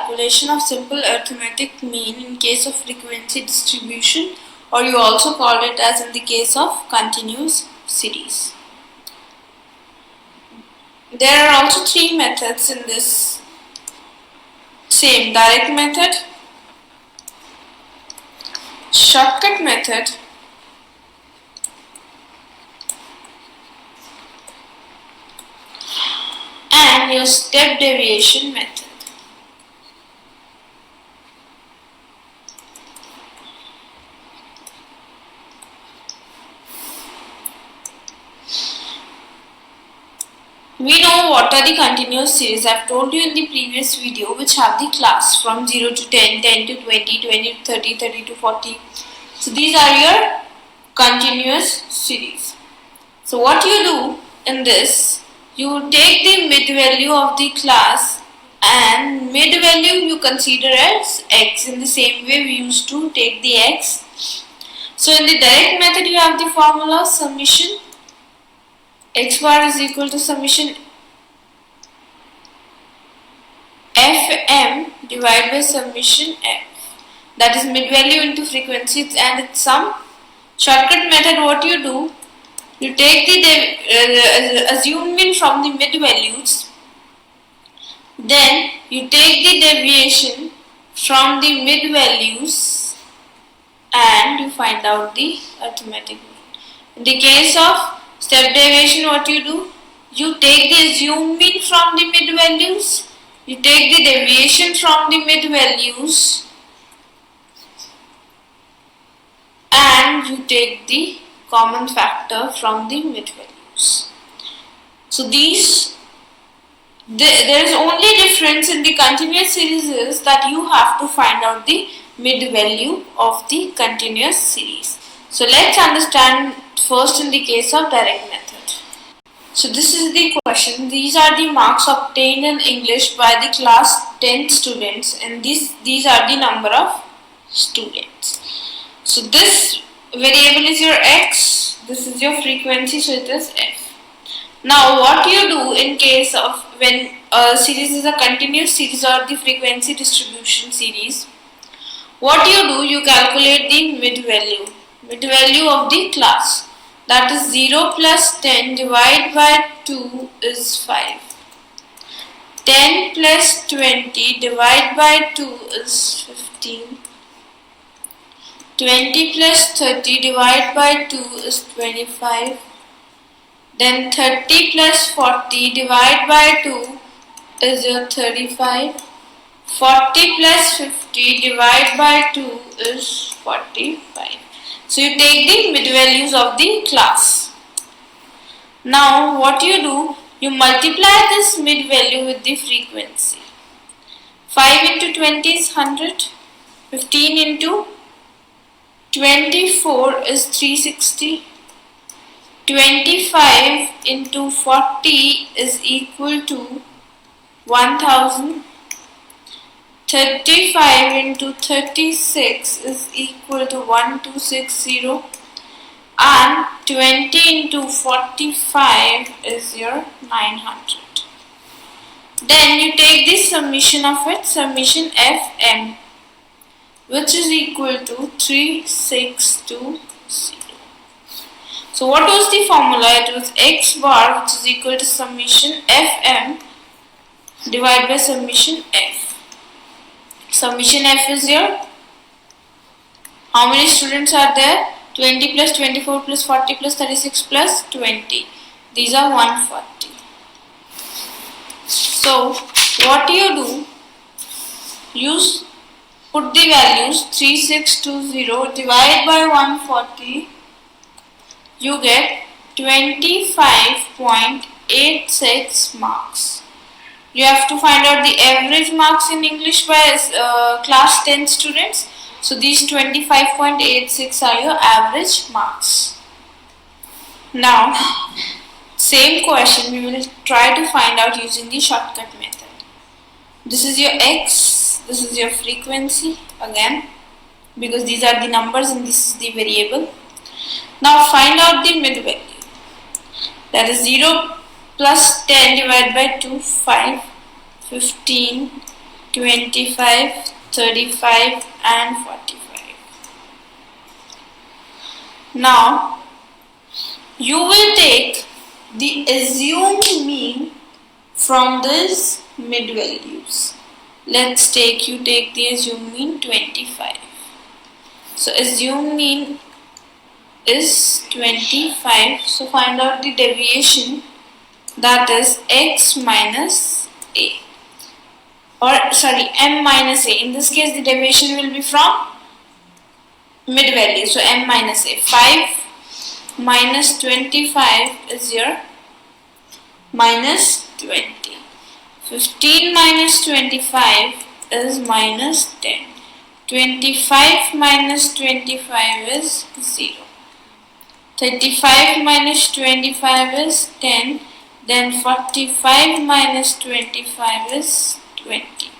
calculation of simple arithmetic mean in case of frequency distribution, or you also call it as in the case of continuous series. There are also three methods in this same: direct method, shortcut method, and your step deviation method. We know what are the continuous series. I have told you in the previous video, which have the class from 0 to 10, 10 to 20, 20 to 30, 30 to 40. So these are your continuous series. So what you do in this, you take the mid value of the class, and mid value you consider as x. In the same way we used to take the x. So in the direct method you have the formula summation x bar is equal to summation fm divided by summation f. That is mid value into frequency and its sum. Shortcut method, what you do, you take the assumed mean from the mid values, then you take the deviation from the mid values and you find out the arithmetic mean. In the case of step deviation, what you do, you take the assumed mean from the mid values, you take the deviation from the mid values, and you take the common factor from the mid values. So there is only difference in the continuous series is that you have to find out the mid value of the continuous series. So let's understand first in the case of direct method. So this is the question. These are the marks obtained in English by the class 10 students, and these are the number of students. So this variable is your x, this is your frequency, so it is f. Now what you do in case of when a series is a continuous series or the frequency distribution series, what you do, you calculate the mid value of the class. That is 0 plus 10 divided by 2 is 5. 10 plus 20 divided by 2 is 15. 20 plus 30 divided by 2 is 25. Then 30 plus 40 divided by 2 is your 35. 40 plus 50 divided by 2 is 45. So you take the mid values of the class. Now what you do, you multiply this mid value with the frequency. 5 into 20 is 100. 15 into 24 is 360. 25 into 40 is equal to 1000. 35 into 36 is equal to 1260, and 20 into 45 is your 900. Then you take the summation of it, summation fm, which is equal to 3620. So what was the formula? It was x bar, which is equal to summation fm divided by summation f. Summation f is your, how many students are there? 20 plus 24 plus 40 plus 36 plus 20. These are 140. So what you do, you put the values 3620 divided by 140, you get 25.86 marks. You have to find out the average marks in English by class 10 students. So these 25.86 are your average marks. Now, same question we will try to find out using the shortcut method. This is your x, this is your frequency again, because these are the numbers and this is the variable. Now find out the mid value. That is 0 plus 10 divided by 2, 5, 15, 25, 35 and 45. Now you will take the assumed mean from these mid values. Let's take the assumed mean 25. So assumed mean is 25. So find out the deviation, that is x minus a, or sorry, m minus a. In this case the deviation will be from mid value, so m minus a. 5 minus 25 is your minus 20. 15 minus 25 is minus 10. 25 minus 25 is 0. 35 minus 25 is 10. Then 45 minus 25 is 20.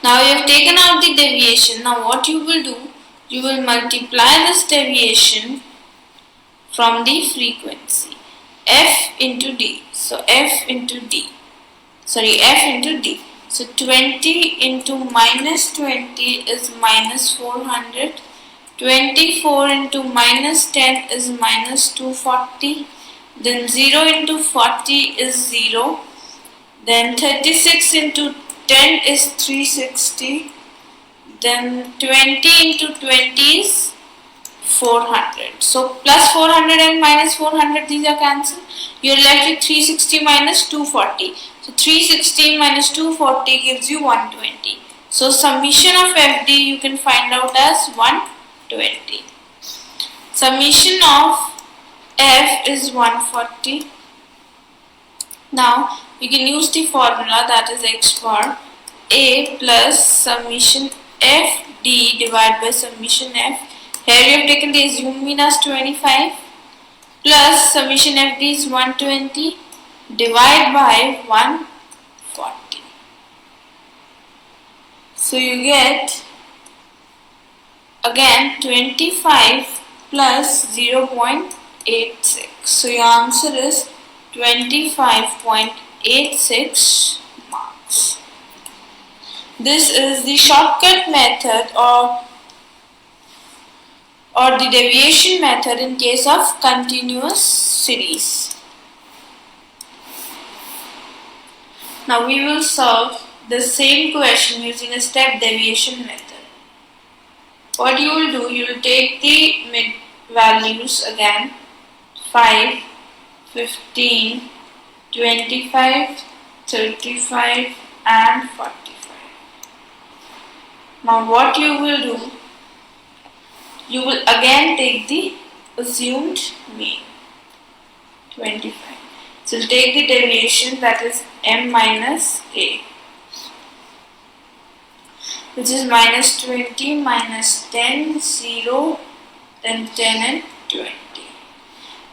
Now you have taken out the deviation. Now what you will do? You will multiply this deviation from the frequency. F into D. So F into D. F into D. So 20 into minus 20 is minus 400. 24 into minus 10 is minus 240. Then 0 into 40 is 0. Then 36 into 10 is 360. Then 20 into 20 is 400. So plus 400 and minus 400, these are cancelled. You are left with 360 minus 240. So 360 minus 240 gives you 120. So summation of FD you can find out as 120. Summation of F is 140. Now we can use the formula, that is x bar A plus summation FD divided by summation F. Here you have taken the assumed mean as 25 plus summation FD is 120 divided by 140. So you get again 25 plus 0.86. So your answer is 25.86 marks. This is the shortcut method or the deviation method in case of continuous series. Now we will solve the same question using a step deviation method. What you will do, you will take the mid values again, 5, 15, 25, 35 and 45. Now what you will do, you will again take the assumed mean, 25. So take the deviation, that is m minus a, which is minus 20, minus 10, 0, then 10 and 20.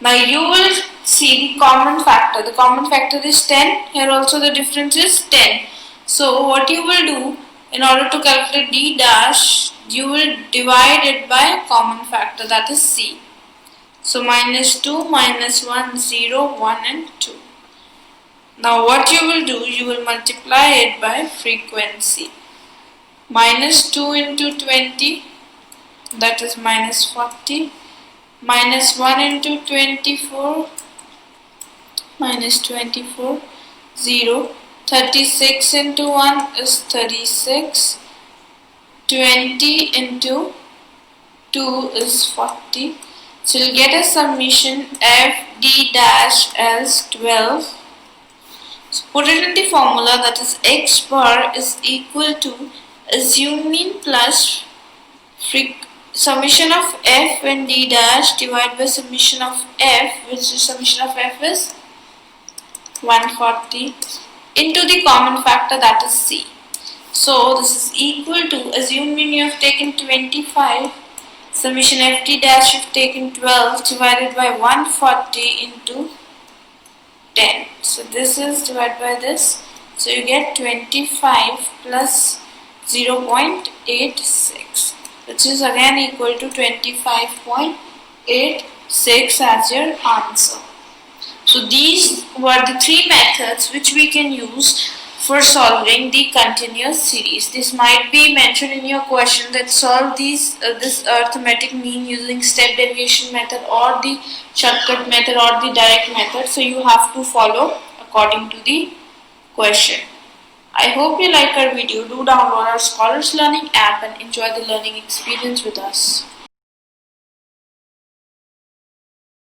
Now you will see the common factor. The common factor is 10. Here also the difference is 10. So what you will do, in order to calculate d dash, you will divide it by a common factor, that is c. So minus 2, minus 1, 0, 1 and 2. Now what you will do, you will multiply it by frequency. Minus 2 into 20, that is minus 40. Minus 1 into 24, minus 24, 0. 36 into 1 is 36. 20 into 2 is 40. So you'll get a summation FD dash as 12. So put it in the formula, that is x bar is equal to assumed mean plus summation of f and d dash divided by summation of f, which is summation of f is 140, into the common factor, that is c. So this is equal to assumed mean you have taken 25, summation ft dash you have taken 12 divided by 140 into 10. So this is divided by this. So you get 25 plus 0.86, which is again equal to 25.86 as your answer. So these were the three methods which we can use for solving the continuous series. This might be mentioned in your question that solve this arithmetic mean using step deviation method or the shortcut method or the direct method. So you have to follow according to the question. I hope you like our video. Do download our Scholars Learning app and enjoy the learning experience with us.